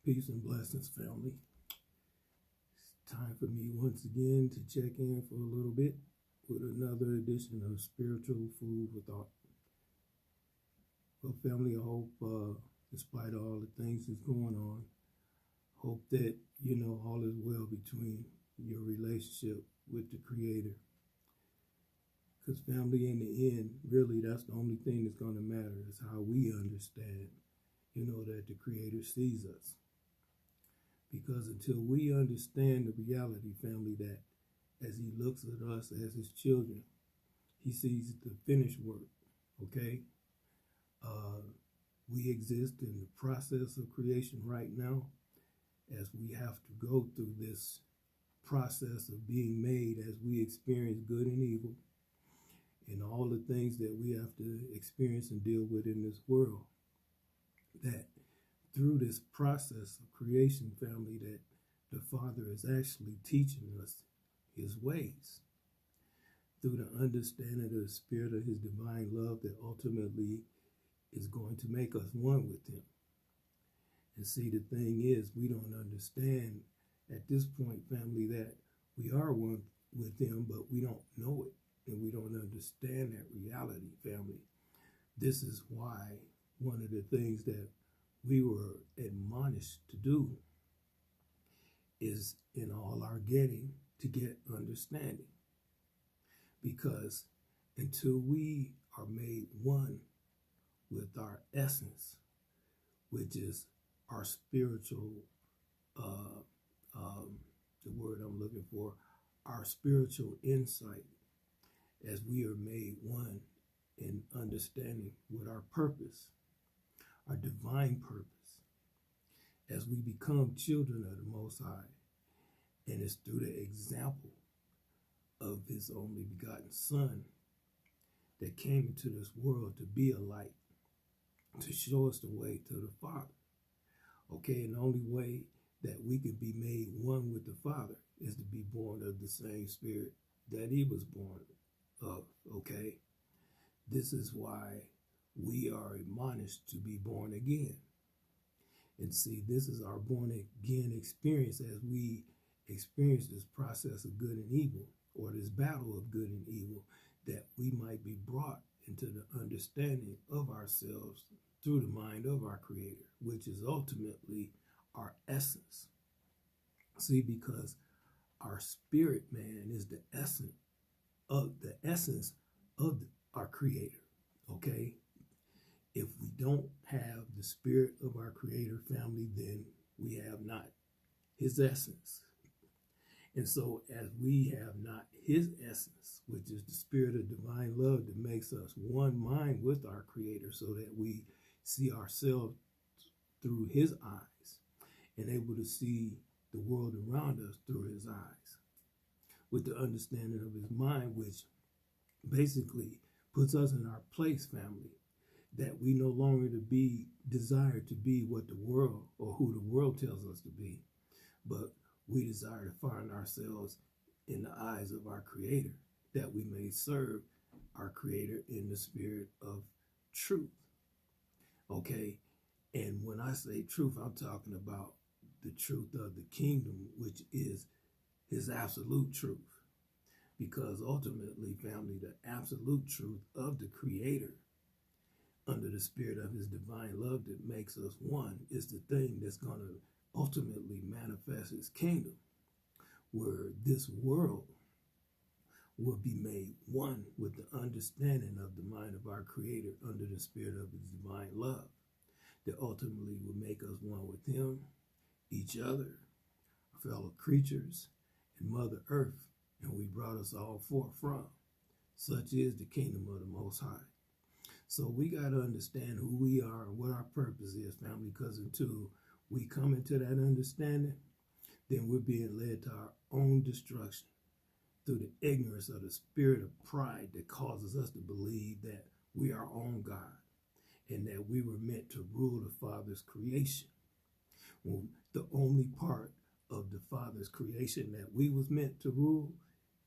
Peace and blessings, family. It's time for me once again to check in for a little bit with another edition of Spiritual Food for Thought. Well, family, I hope, despite all the things that's going on, hope that, all is well between your relationship with the Creator. Because family, in the end, really, that's the only thing that's going to matter is how we understand, that the Creator sees us. Because until we understand the reality, family, that as He looks at us as His children, He sees the finished work, okay? We exist in the process of creation right now as we have to go through this process of being made as we experience good and evil and all the things that we have to experience and deal with in this world. That through this process of creation, family, that the Father is actually teaching us His ways through the understanding of the Spirit of His divine love that ultimately is going to make us one with Him. And see, the thing is, we don't understand at this point, family, that we are one with Him, but we don't know it, and we don't understand that reality, family. This is why one of the things that we were admonished to do is in all our getting to get understanding. Because until we are made one with our essence, which is our spiritual, the word I'm looking for, our spiritual insight, as we are made one in understanding with our purpose, our divine purpose, as we become children of the Most High. And it's through the example of His only begotten Son that came into this world to be a light, to show us the way to the Father. Okay, and the only way that we can be made one with the Father is to be born of the same Spirit that He was born of, okay? This is why we are admonished to be born again. And see, this is our born again experience as we experience this process of good and evil, or this battle of good and evil, that we might be brought into the understanding of ourselves through the mind of our Creator, which is ultimately our essence. See, because our spirit man is the essence of our Creator, okay? If we don't have the spirit of our Creator, family, then we have not His essence. And so as we have not His essence, which is the spirit of divine love that makes us one mind with our Creator, so that we see ourselves through His eyes and able to see the world around us through His eyes, with the understanding of His mind, which basically puts us in our place, family, that we no longer desire to be what the world or who the world tells us to be, but we desire to find ourselves in the eyes of our Creator, that we may serve our Creator in the spirit of truth. Okay, and when I say truth, I'm talking about the truth of the kingdom, which is His absolute truth. Because ultimately, family, the absolute truth of the Creator under the spirit of His divine love that makes us one is the thing that's going to ultimately manifest His kingdom, where this world will be made one with the understanding of the mind of our Creator under the spirit of His divine love, that ultimately will make us one with Him, each other, our fellow creatures, and Mother Earth, and we brought us all forth from. Such is the kingdom of the Most High. So we got to understand who we are and what our purpose is, family, because until we come into that understanding, then we're being led to our own destruction through the ignorance of the spirit of pride that causes us to believe that we are our own God and that we were meant to rule the Father's creation. Well, the only part of the Father's creation that we was meant to rule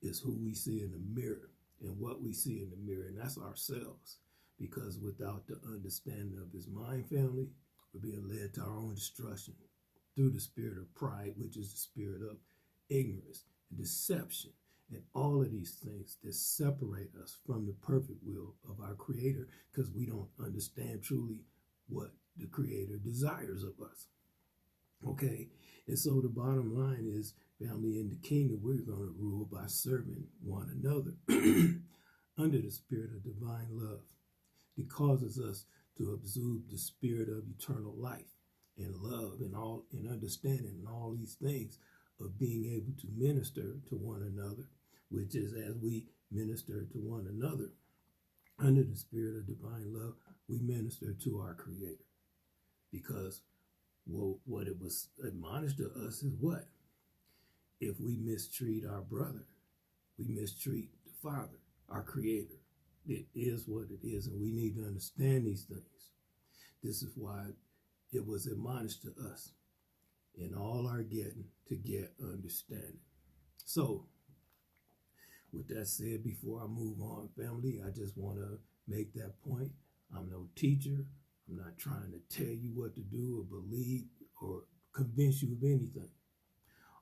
is who we see in the mirror and what we see in the mirror, and that's ourselves. Because without the understanding of His mind, family, we're being led to our own destruction through the spirit of pride, which is the spirit of ignorance and deception, and all of these things that separate us from the perfect will of our Creator, because we don't understand truly what the Creator desires of us. Okay, and so the bottom line is, family, in the kingdom, we're going to rule by serving one another under the spirit of divine love. It causes us to absorb the spirit of eternal life and love and all and understanding and all these things of being able to minister to one another, which is as we minister to one another under the spirit of divine love, we minister to our Creator. Because what it was admonished to us is what? If we mistreat our brother, we mistreat the Father, our Creator. It is what it is, and we need to understand these things. This is why it was admonished to us in all our getting to get understanding. So, with that said, before I move on, family, I just want to make that point. I'm no teacher. I'm not trying to tell you what to do or believe or convince you of anything.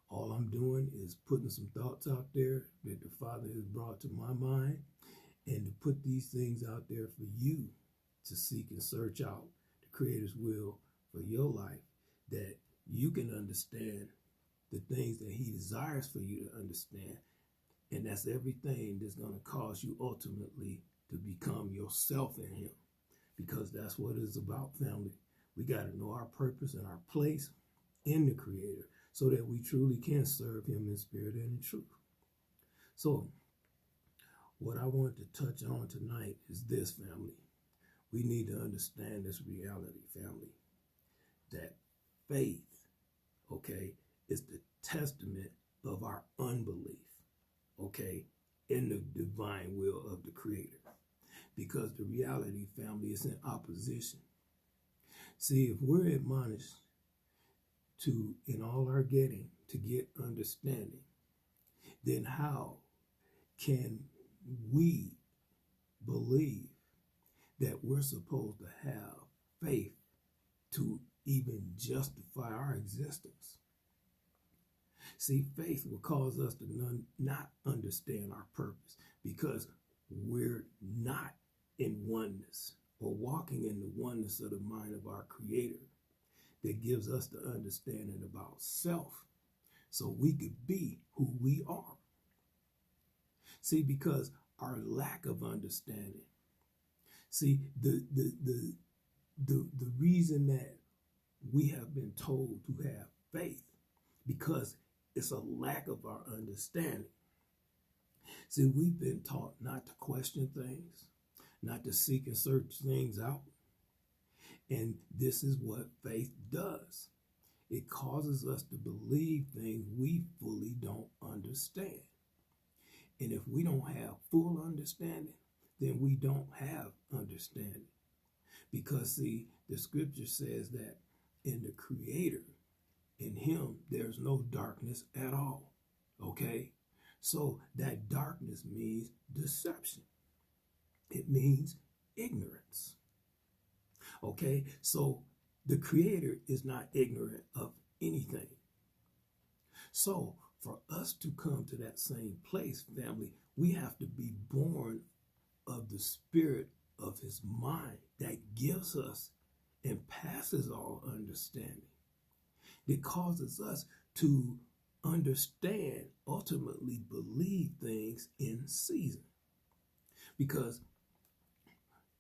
All I'm doing is putting some thoughts out there that the Father has brought to my mind, and to put these things out there for you to seek and search out the Creator's will for your life, that you can understand the things that He desires for you to understand. And that's everything that's going to cause you ultimately to become yourself in Him, because that's what it's about, family. We got to know our purpose and our place in the Creator so that we truly can serve Him in spirit and in truth. So, what I want to touch on tonight is this, family. We need to understand this reality, family, that faith, okay, is the testament of our unbelief, okay, in the divine will of the Creator. Because the reality, family, is in opposition. See, if we're admonished to, in all our getting, to get understanding, then how can we believe that we're supposed to have faith to even justify our existence? See, faith will cause us to not understand our purpose, because we're not in oneness or walking in the oneness of the mind of our Creator that gives us the understanding about self so we could be who we are. See, because our lack of understanding, see, the reason that we have been told to have faith, because it's a lack of our understanding. See, we've been taught not to question things, not to seek and search things out. And this is what faith does. It causes us to believe things we fully don't understand. And if we don't have full understanding, then we don't have understanding. Because, see, the scripture says that in the Creator, in Him, there's no darkness at all. Okay? So that darkness means deception. It means ignorance. Okay? So the Creator is not ignorant of anything. So for us to come to that same place, family, we have to be born of the spirit of His mind that gives us and passes all understanding. It causes us to understand, ultimately believe things in season. Because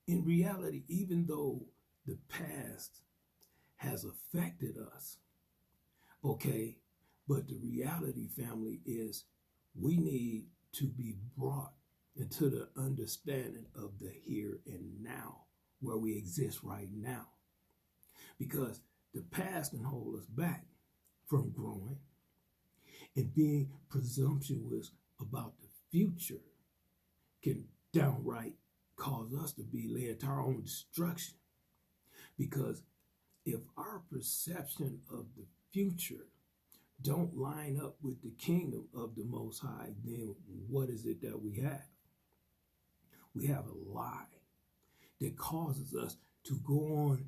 in reality, even though the past has affected us, okay, but the reality, family, is we need to be brought into the understanding of the here and now, where we exist right now. Because the past can hold us back from growing, and being presumptuous about the future can downright cause us to be led to our own destruction. Because if our perception of the future don't line up with the kingdom of the Most High, then what is it that we have? We have a lie that causes us to go on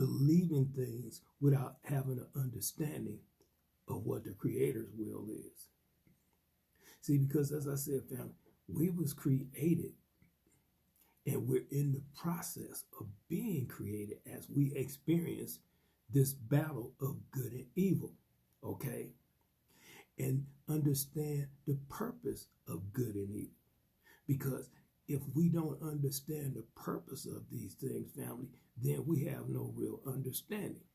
believing things without having an understanding of what the Creator's will is. See, because as I said, family, we was created and we're in the process of being created as we experience this battle of good and evil, okay? And understand the purpose of good and evil. Because if we don't understand the purpose of these things, family, then we have no real understanding.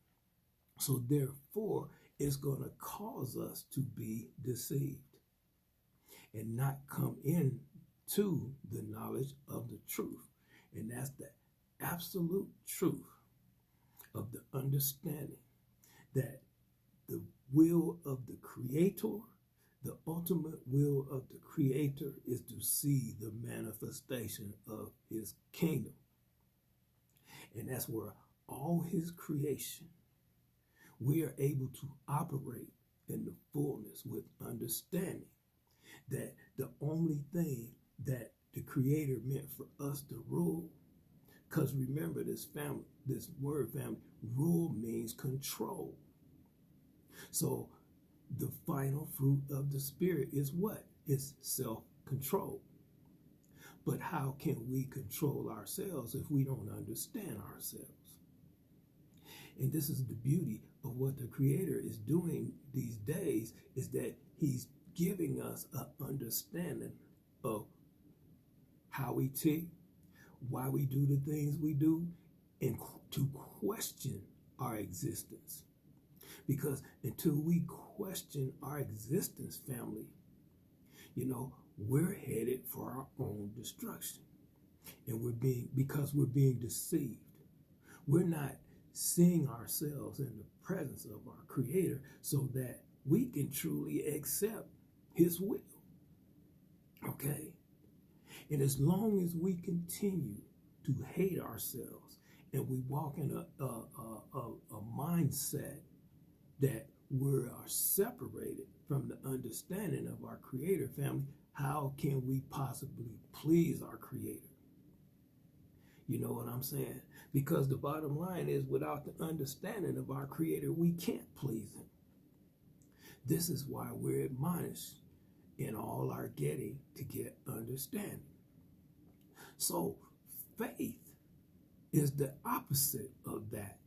So therefore, it's going to cause us to be deceived and not come into the knowledge of the truth. And that's the absolute truth of the understanding that the will of the Creator, the ultimate will of the Creator, is to see the manifestation of his kingdom. And that's where all his creation, we are able to operate in the fullness with understanding that the only thing that the Creator meant for us to rule, because remember this word family, rule means control. So the final fruit of the Spirit is what? It's self-control. But how can we control ourselves if we don't understand ourselves? And this is the beauty of what the Creator is doing these days, is that he's giving us an understanding of how we tick, why we do the things we do, and to question our existence. Because until we question our existence, family, we're headed for our own destruction. And because we're being deceived. We're not seeing ourselves in the presence of our Creator so that we can truly accept his will. Okay? And as long as we continue to hate ourselves and we walk in a mindset that we are separated from the understanding of our Creator, family, how can we possibly please our Creator? You know what I'm saying? Because the bottom line is, without the understanding of our Creator, we can't please him. This is why we're admonished in all our getting to get understanding. So faith is the opposite of that.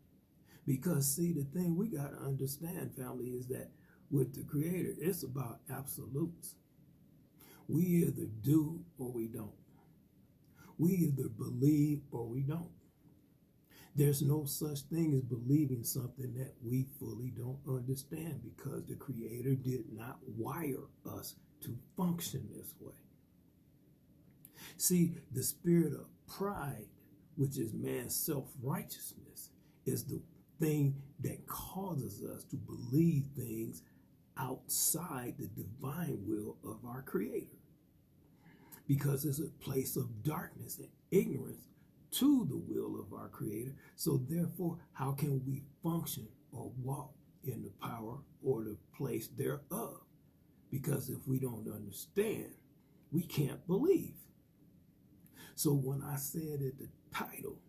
Because see, the thing we got to understand, family, is that with the Creator, it's about absolutes. We either do or we don't. We either believe or we don't. There's no such thing as believing something that we fully don't understand, because the Creator did not wire us to function this way. See, the spirit of pride, which is man's self-righteousness, is the thing that causes us to believe things outside the divine will of our Creator. Because it's a place of darkness and ignorance to the will of our Creator. So therefore, how can we function or walk in the power or the place thereof? Because if we don't understand, we can't believe. So when I said at the title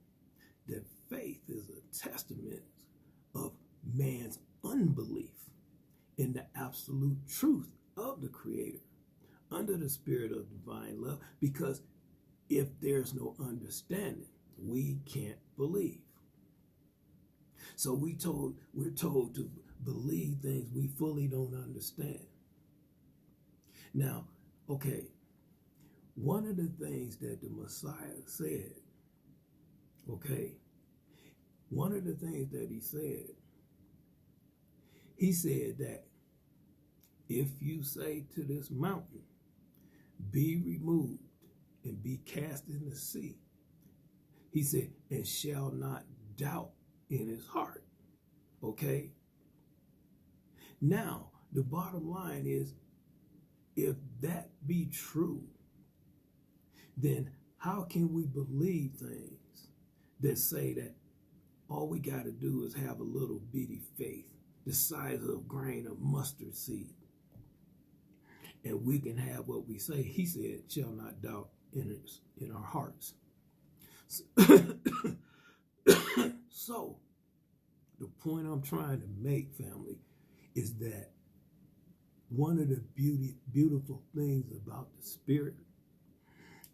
that faith is a testament of man's unbelief in the absolute truth of the Creator under the spirit of divine love, because if there's no understanding, we can't believe. So we're told to believe things we fully don't understand. Now, okay, one of the things that the Messiah said, okay, one of the things that he said that if you say to this mountain, be removed and be cast in the sea, he said, and shall not doubt in his heart. Okay? Now, the bottom line is, if that be true, then how can we believe things that say that all we got to do is have a little bitty faith, the size of a grain of mustard seed, and we can have what we say? He said, shall not doubt in our hearts. So, the point I'm trying to make, family, is that one of the beautiful things about the Spirit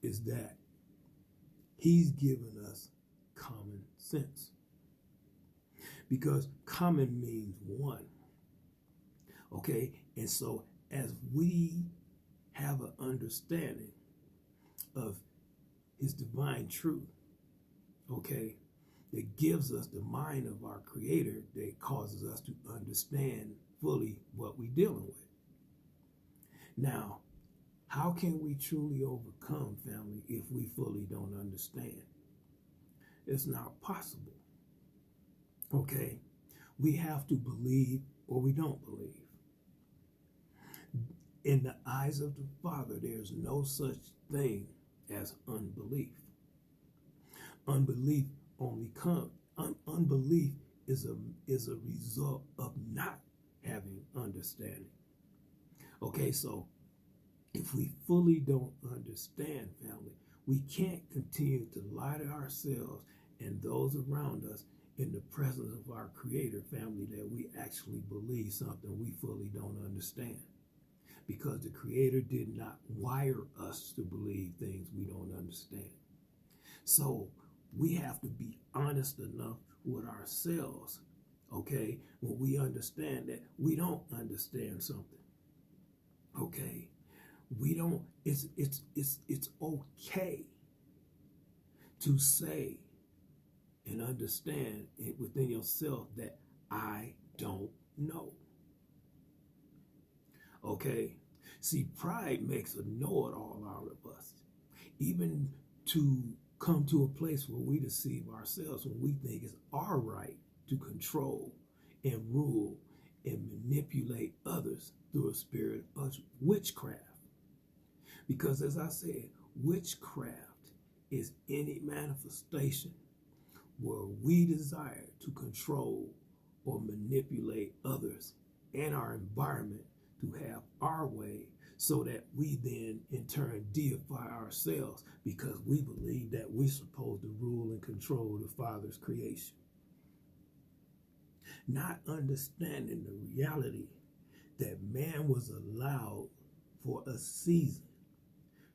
is that He's given us common sense. Because common means one. Okay? And so as we have an understanding of His divine truth, okay, that gives us the mind of our Creator, that causes us to understand fully what we're dealing with. Now, how can we truly overcome, family, if we fully don't understand? It's not possible. Okay? We have to believe or we don't believe. In the eyes of the Father, there's no such thing as unbelief. Unbelief only comes. Unbelief is a result of not having understanding. Okay, so if we fully don't understand, family, we can't continue to lie to ourselves and those around us in the presence of our Creator, family, that we actually believe something we fully don't understand. Because the Creator did not wire us to believe things we don't understand. So we have to be honest enough with ourselves, okay, when we understand that we don't understand something. Okay? We don't, it's okay to say and understand it within yourself that I don't know. Okay? See, pride makes a know-it-all out of us. Even to come to a place where we deceive ourselves when we think it's our right to control and rule and manipulate others through a spirit of witchcraft. Because as I said, witchcraft is any manifestation where we desire to control or manipulate others and our environment to have our way, so that we then in turn deify ourselves because we believe that we're supposed to rule and control the Father's creation. Not understanding the reality that man was allowed for a season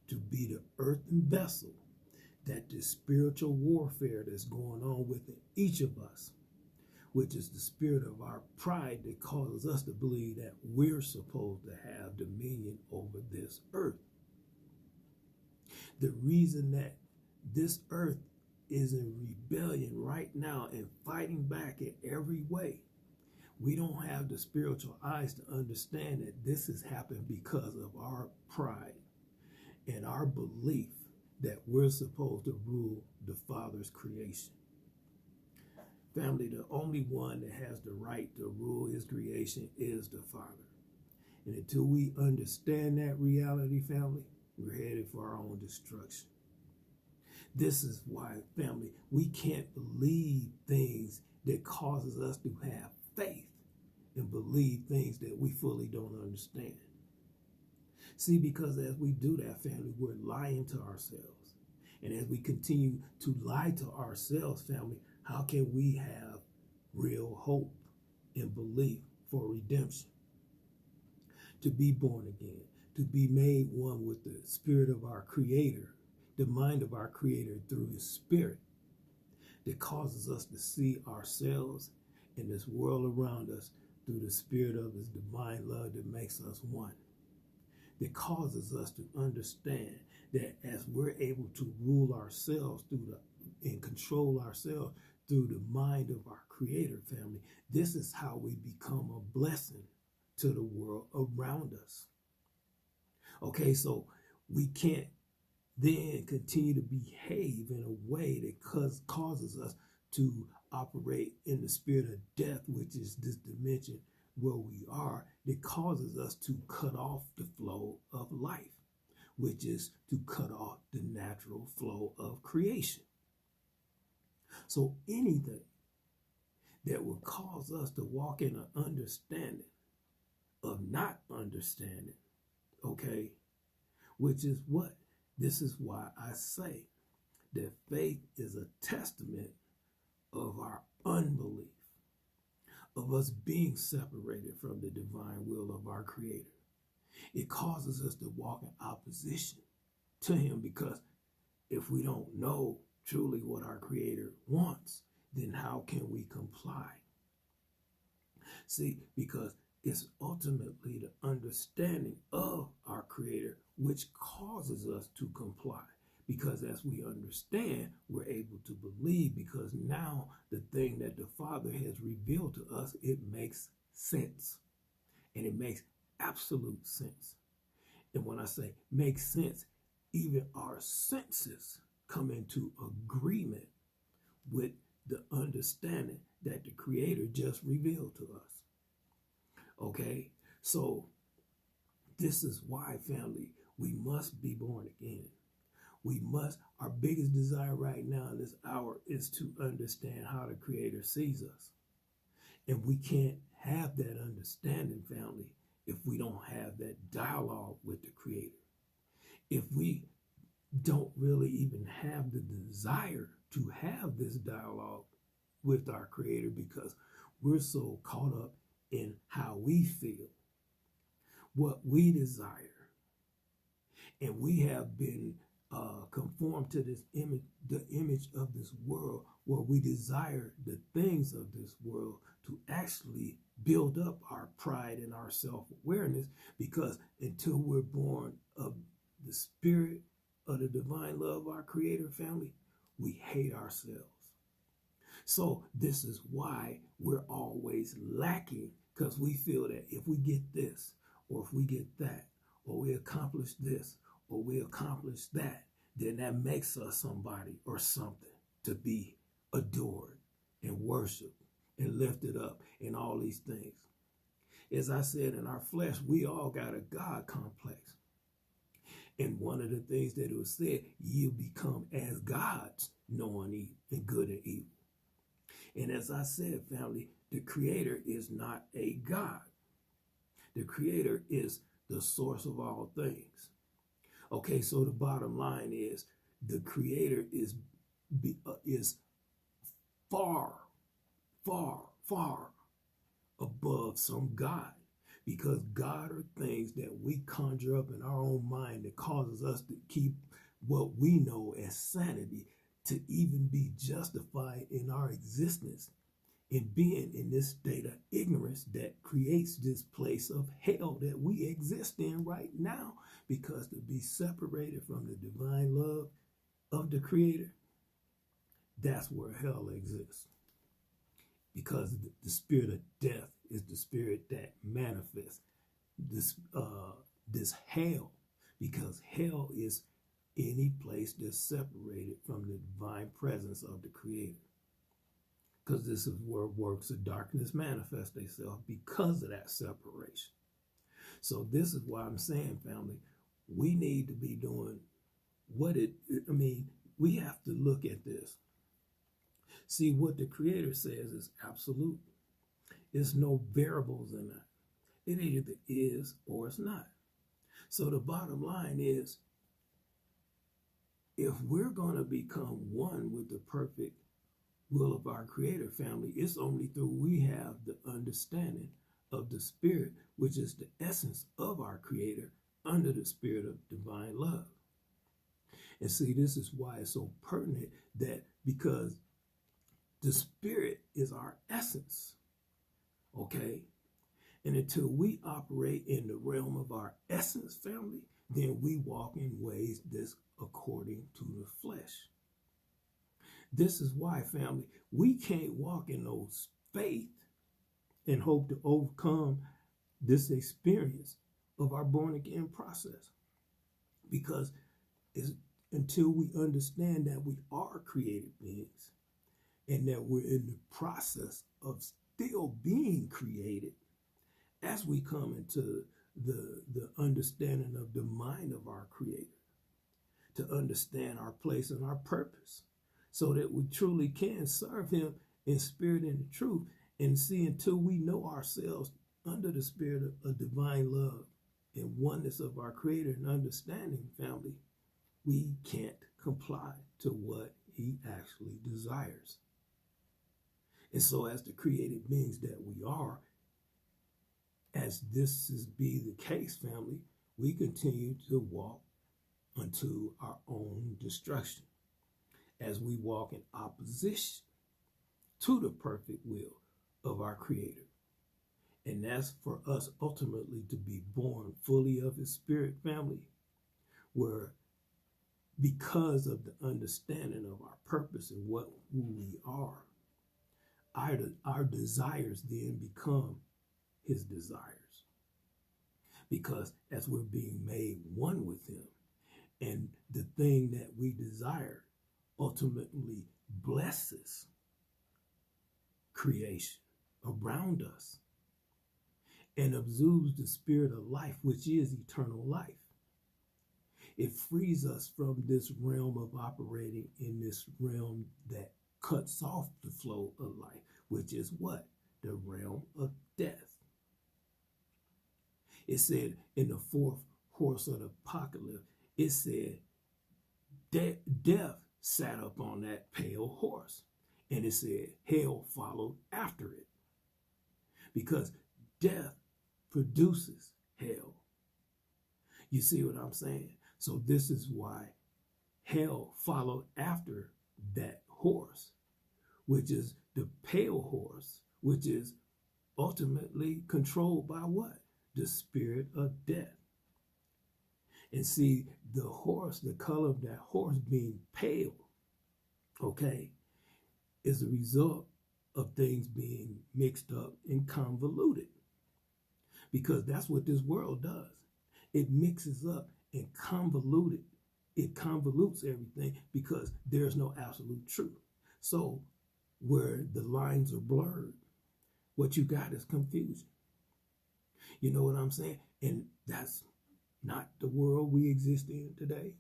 to be the earthen vessel, that the spiritual warfare that's going on within each of us, which is the spirit of our pride that causes us to believe that we're supposed to have dominion over this earth. The reason that this earth is in rebellion right now and fighting back in every way, we don't have the spiritual eyes to understand that this has happened because of our pride and our belief that we're supposed to rule the Father's creation. Family, the only one that has the right to rule His creation is the Father. And until we understand that reality, family, we're headed for our own destruction. This is why, family, we can't believe things that causes us to have faith and believe things that we fully don't understand. See, because as we do that, family, we're lying to ourselves. And as we continue to lie to ourselves, family, how can we have real hope and belief for redemption? To be born again, to be made one with the Spirit of our Creator, the mind of our Creator through His Spirit, that causes us to see ourselves and this world around us through the Spirit of His divine love that makes us one. That causes us to understand that as we're able to rule ourselves and control ourselves through the mind of our Creator, family, this is how we become a blessing to the world around us. Okay, so we can't then continue to behave in a way that causes us to operate in the spirit of death, which is this dimension where we are, that causes us to cut off the flow of life, which is to cut off the natural flow of creation. So anything that will cause us to walk in an understanding of not understanding, okay, which is what? This is why I say that faith is a testament of our unbelief. of us being separated from the divine will of our Creator. It causes us to walk in opposition to Him, because if we don't know truly what our Creator wants, then how can we comply? See, because it's ultimately the understanding of our Creator which causes us to comply. Because as we understand, we're able to believe, because now the thing that the Father has revealed to us, it makes sense. And it makes absolute sense. And when I say makes sense, even our senses come into agreement with the understanding that the Creator just revealed to us. Okay? So this is why, family, we must be born again. We must, our biggest desire right now in this hour is to understand how the Creator sees us. And we can't have that understanding, family, if we don't have that dialogue with the Creator. If we don't really even have the desire to have this dialogue with our Creator, because we're so caught up in how we feel, what we desire, and we have been conformed to this image, the image of this world, where we desire the things of this world to actually build up our pride and our self-awareness, because until we're born of the spirit of the divine love of our Creator, family, we hate ourselves. So this is why we're always lacking, because we feel that if we get this, or if we get that, or we accomplish this, or we accomplish that, then that makes us somebody or something to be adored and worshiped and lifted up and all these things. As I said, in our flesh, we all got a God complex. And one of the things that it was said, you become as gods, knowing evil and good and evil. And as I said, family, the Creator is not a God. The Creator is the source of all things. Okay, so the bottom line is the Creator is far, far, far above some God, because God are things that we conjure up in our own mind that causes us to keep what we know as sanity, to even be justified in our existence, in being in this state of ignorance that creates this place of hell that we exist in right now. Because to be separated from the divine love of the Creator, that's where hell exists. Because the spirit of death is the spirit that manifests this hell. Because hell is any place that's separated from the divine presence of the Creator. Because this is where works of darkness manifest themselves, because of that separation. So this is why I'm saying, family, we need to be doing we have to look at this. See, what the Creator says is absolute. There's no variables in that. It either is or it's not. So the bottom line is, if we're going to become one with the perfect will of our Creator, family, it's only through we have the understanding of the Spirit, which is the essence of our Creator, under the spirit of divine love. And see, this is why it's so pertinent, that because the Spirit is our essence, okay? And until we operate in the realm of our essence, family, then we walk in ways that's according to the flesh. This is why, family, we can't walk in those faith and hope to overcome this experience of our born again process. Because until we understand that we are created beings and that we're in the process of still being created, as we come into the understanding of the mind of our Creator, to understand our place and our purpose, so that we truly can serve Him in spirit and in truth. And see, until we know ourselves under the spirit of divine love and oneness of our Creator and understanding, family, we can't comply to what He actually desires. And so as the created beings that we are, as this is be the case, family, we continue to walk unto our own destruction as we walk in opposition to the perfect will of our Creator. And that's for us ultimately to be born fully of His Spirit, family, where because of the understanding of our purpose and who we are, our desires then become His desires. Because as we're being made one with Him, and the thing that we desire ultimately blesses creation around us and exudes the spirit of life, which is eternal life. It frees us from this realm of operating in this realm that cuts off the flow of life, which is what? The realm of death. It said in the fourth horse of the apocalypse, it said death sat up on that pale horse. And it said hell followed after it. Because death produces hell. You see what I'm saying? So this is why hell followed after that horse, which is the pale horse, which is ultimately controlled by what? The spirit of death. And see, the horse, the color of that horse being pale, okay, is a result of things being mixed up and convoluted. Because that's what this world does. It mixes up and convoluted. It convolutes everything because there's no absolute truth. So where the lines are blurred, what you got is confusion. You know what I'm saying? And that's not the world we exist in today.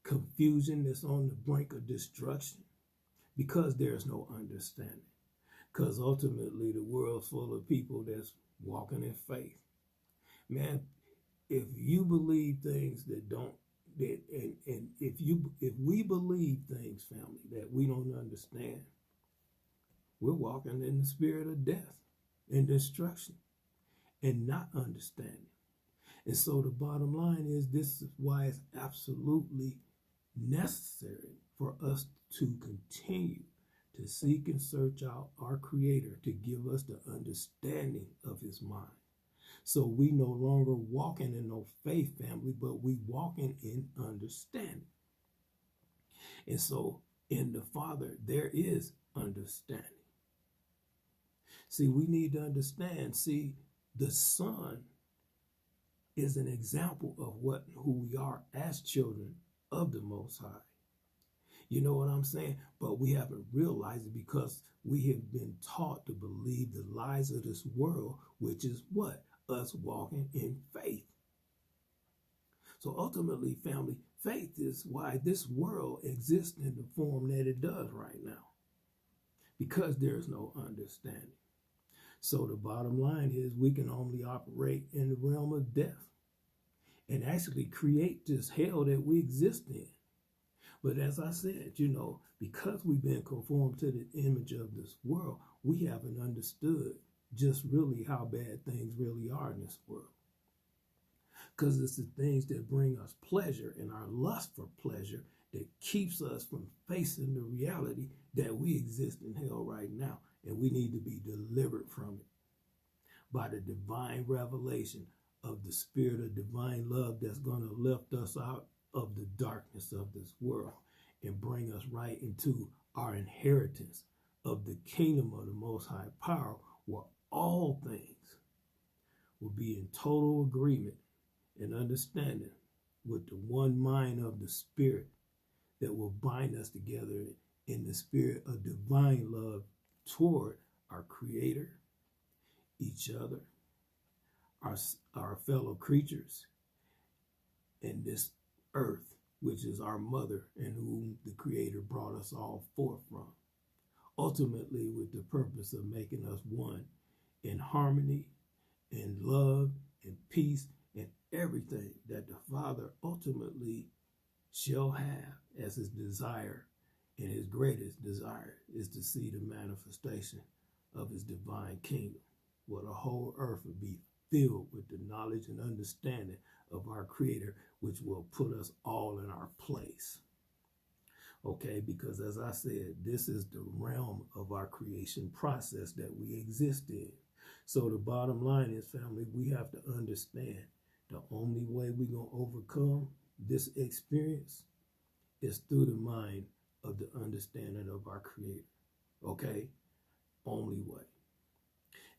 Confusion that's on the brink of destruction because there's no understanding. Because ultimately the world's full of people that's walking in faith. Man, if you believe things that don't, and if we believe things, family, that we don't understand, we're walking in the spirit of death and destruction and not understanding. And so the bottom line is, this is why it's absolutely necessary for us to continue to seek and search out our Creator to give us the understanding of His mind. So we no longer walking in no faith, family, but we walking in understanding. And so in the Father, there is understanding. See, we need to understand, see, the Son is an example of who we are as children of the Most High. You know what I'm saying? But we haven't realized it because we have been taught to believe the lies of this world, which is what? Us walking in faith. So ultimately, family, faith is why this world exists in the form that it does right now. Because there is no understanding. So the bottom line is we can only operate in the realm of death and actually create this hell that we exist in. But as I said, you know, because we've been conformed to the image of this world, we haven't understood just really how bad things really are in this world. Because it's the things that bring us pleasure and our lust for pleasure that keeps us from facing the reality that we exist in hell right now. And we need to be delivered from it by the divine revelation of the spirit of divine love that's going to lift us out of the darkness of this world and bring us right into our inheritance of the kingdom of the Most High Power, where all things will be in total agreement and understanding with the one mind of the Spirit that will bind us together in the spirit of divine love toward our Creator, each other, our fellow creatures, and this earth, which is our mother and whom the Creator brought us all forth from, ultimately with the purpose of making us one in harmony, in love, in peace, and everything that the Father ultimately shall have as His desire And his greatest desire is to see the manifestation of his divine kingdom, where the whole earth will be filled with the knowledge and understanding of our Creator, which will put us all in our place. Okay, because as I said, this is the realm of our creation process that we exist in. So the bottom line is, family, we have to understand the only way we're going to overcome this experience is through the mind of the understanding of our Creator. Okay? Only way.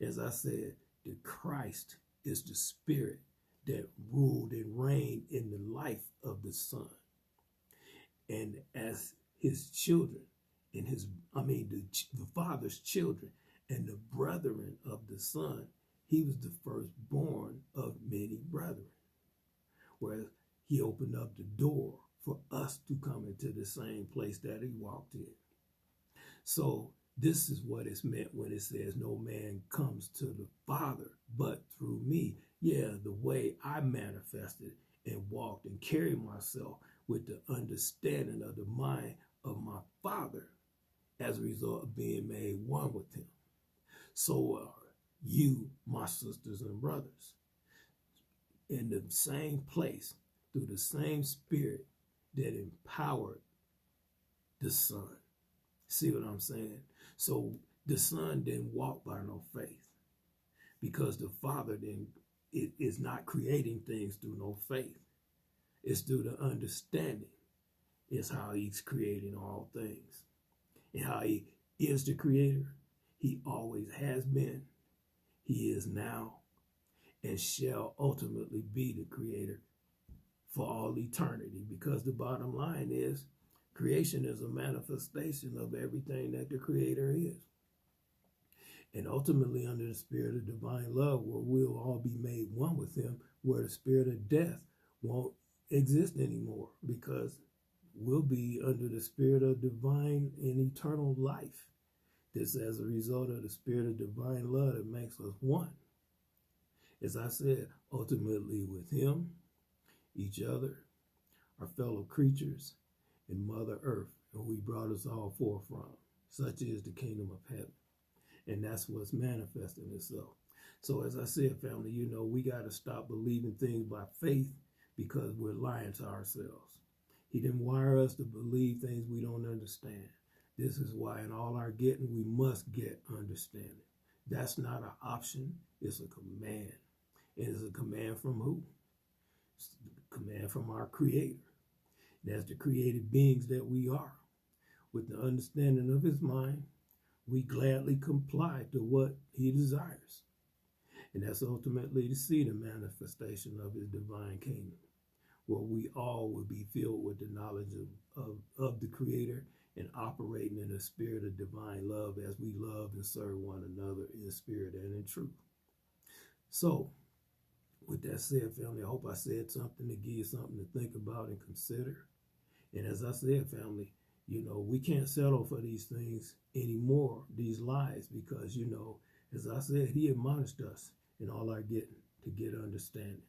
As I said, the Christ is the spirit that ruled and reigned in the life of the Son. And as his children, and the Father's children, and the brethren of the Son, he was the firstborn of many brethren. Where he opened up the door for us to come into the same place that he walked in. So this is what it's meant when it says no man comes to the Father but through me. Yeah, the way I manifested and walked and carried myself with the understanding of the mind of my Father as a result of being made one with him. So are you, my sisters and brothers, in the same place through the same spirit that empowered the Son. See what I'm saying? So the Son didn't walk by no faith, because the Father is not creating things through no faith. It's through the understanding. It's how he's creating all things. And how he is the creator. He always has been. He is now and shall ultimately be the creator for all eternity, because the bottom line is creation is a manifestation of everything that the Creator is. And ultimately, under the spirit of divine love, where we'll all be made one with him, where the spirit of death won't exist anymore, because we'll be under the spirit of divine and eternal life. This as a result of the spirit of divine love that makes us one. As I said, ultimately with him, each other, our fellow creatures, and Mother Earth, and we brought us all forth from. Such is the kingdom of heaven. And that's what's manifesting itself. So as I said, family, we got to stop believing things by faith, because we're lying to ourselves. He didn't wire us to believe things we don't understand. This is why in all our getting, we must get understanding. That's not an option. It's a command. And it's a command from who? It's a command from our Creator. And as the created beings that we are, with the understanding of his mind, we gladly comply to what he desires. And that's ultimately to see the manifestation of his divine kingdom, where we all will be filled with the knowledge of the Creator and operating in a spirit of divine love as we love and serve one another in spirit and in truth. So, with that said, family, I hope I said something to give you something to think about and consider. And as I said, family, we can't settle for these things anymore, these lies, because, as I said, he admonished us in all our getting to get understanding.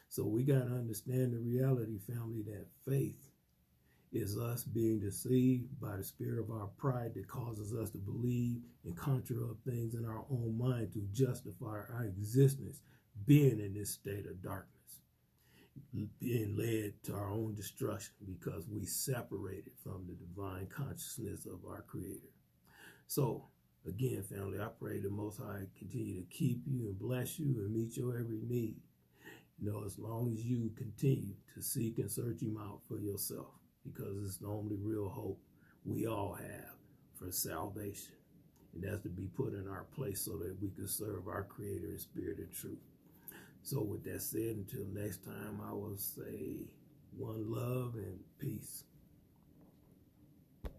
So we got to understand the reality, family, that faith is us being deceived by the spirit of our pride that causes us to believe and conjure up things in our own mind to justify our existence, being in this state of darkness, being led to our own destruction because we separated from the divine consciousness of our Creator. So, again, family, I pray the Most High continue to keep you and bless you and meet your every need. As long as you continue to seek and search him out for yourself, because it's the only real hope we all have for salvation. And that's to be put in our place so that we can serve our Creator in spirit and truth. So with that said, until next time, I will say one love and peace.